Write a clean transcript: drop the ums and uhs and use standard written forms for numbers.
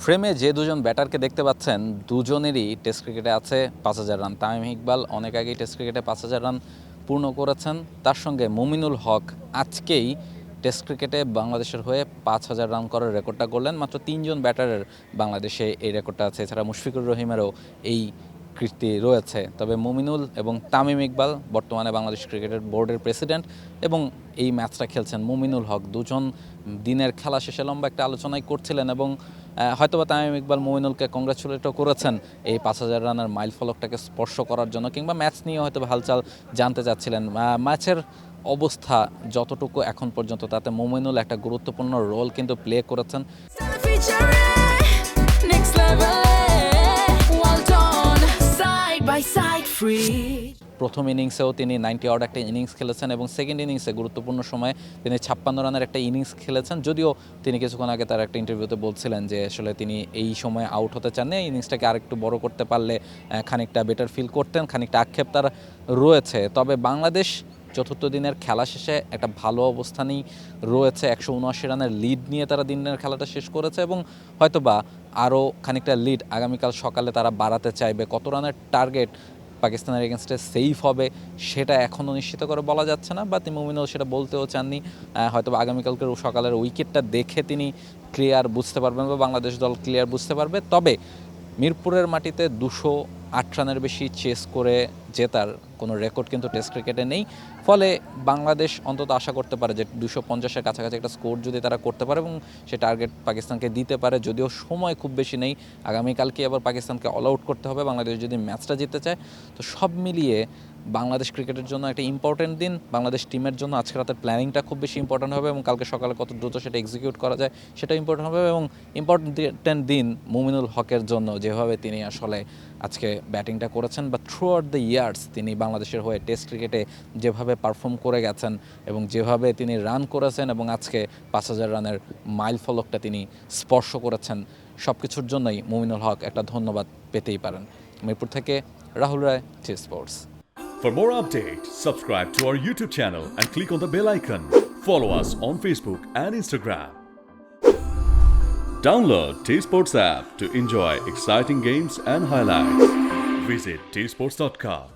ফ্রেমে যে দুজন ব্যাটারকে দেখতে পাচ্ছেন দুজনেরই টেস্ট ক্রিকেটে আছে 5,000 রান। তামিম ইকবাল অনেক আগেই টেস্ট ক্রিকেটে 5,000 রান পূর্ণ করেছেন। তার সঙ্গে মুমিনুল হক আজকেই টেস্ট ক্রিকেটে বাংলাদেশের হয়ে 5,000 রান করার রেকর্ডটা করলেন। মাত্র 3জন ব্যাটারের বাংলাদেশে এই রেকর্ডটা আছে। এছাড়া মুশফিকুর রহিমেরও এই কীর্তি রয়েছে। তবে মুমিনুল এবং তামিম ইকবাল বর্তমানে বাংলাদেশ ক্রিকেটের বোর্ডের প্রেসিডেন্ট এবং এই ম্যাচটা খেলছেন মুমিনুল হক। দুজন দিনের খেলা শেষে লম্বা একটা আলোচনাই করছিলেন এবং হয়তোবা তামিম ইকবাল মুমিনুলকে কংগ্রাচুলেটও করেছেন এই 5,000 রানের মাইল ফলকটাকে স্পর্শ করার জন্য, কিংবা ম্যাচ নিয়ে হয়তো হালচাল জানতে চাচ্ছিলেন। ম্যাচের অবস্থা যতটুকু এখন পর্যন্ত তাতে মুমিনুল একটা গুরুত্বপূর্ণ রোল কিন্তু প্লে করেছেন। প্রথম ইনিংসেও তিনি 90 আউট একটা ইনিংস খেলেছেন এবং সেকেন্ড ইনিংসে গুরুত্বপূর্ণ সময়ে তিনি 56 রানের একটা ইনিংস খেলেছেন। যদিও তিনি কিছুক্ষণ আগে তার একটা ইন্টারভিউতে বলছিলেন যে আসলে তিনি এই সময় আউট হতে চান না, ইনিংসটাকে আরেকটু বড় করতে পারলে খানিকটা বেটার ফিল করতেন, খানিকটা আক্ষেপ তার রয়েছে। তবে বাংলাদেশ চতুর্থ দিনের খেলা শেষে একটা ভালো অবস্থানেই রয়েছে। 179 রানের লিড নিয়ে তারা দিনের খেলাটা শেষ করেছে এবং হয়তোবা আরও খানিকটা লিড আগামীকাল সকালে তারা বাড়াতে চাইবে। কত রানের টার্গেট পাকিস্তানের এগেনস্টে সেফ হবে সেটা এখনও নিশ্চিত করে বলা যাচ্ছে না, বা মুমিনুল সেটা বলতেও চাননি। হয়তো আগামীকালকের সকালের উইকেটটা দেখে তিনি ক্লিয়ার বুঝতে পারবেন বা বাংলাদেশ দল ক্লিয়ার বুঝতে পারবে। তবে মিরপুরের মাটিতে 208 রানের বেশি চেস করে জেতার কোনো রেকর্ড কিন্তু টেস্ট ক্রিকেটে নেই। ফলে বাংলাদেশ অন্তত আশা করতে পারে যে 250-এর কাছাকাছি একটা স্কোর যদি তারা করতে পারে এবং সে টার্গেট পাকিস্তানকে দিতে পারে। যদিও সময় খুব বেশি নেই, আগামীকালকে আবার পাকিস্তানকে অল আউট করতে হবে বাংলাদেশ যদি ম্যাচটা জিততে চায়। তো সব মিলিয়ে বাংলাদেশ ক্রিকেটের জন্য একটা ইম্পর্টেন্ট দিন, বাংলাদেশ টিমের জন্য আজকে রাতের প্ল্যানিংটা খুব বেশি ইম্পর্টেন্ট হবে এবং কালকে সকালে কত দ্রুত সেটা এক্সিকিউট করা যায় সেটা ইম্পর্টেন্ট হবে। এবং ইম্পর্টেন্ট দিন মুমিনুল হকের জন্য, যেভাবে তিনি আসলে আজকে ব্যাটিংটা করেছেন বা থ্রু আউট দ্য ইয়ার্স তিনি বাংলাদেশের হয়ে টেস্ট ক্রিকেটে যেভাবে পারফর্ম করে গেছেন এবং যেভাবে তিনি রান করেছেন এবং আজকে 5,000 রানের মাইল ফলকটা তিনি স্পর্শ করেছেন, সব কিছুর জন্যই মুমিনুল হক একটা ধন্যবাদ পেতেই পারেন। মিরপুর থেকে রাহুল রায়, T Sports. For more updates, subscribe to our YouTube channel and click on the bell icon. Follow us on Facebook and Instagram. Download T Sports app to enjoy exciting games and highlights. Visit tsports.com.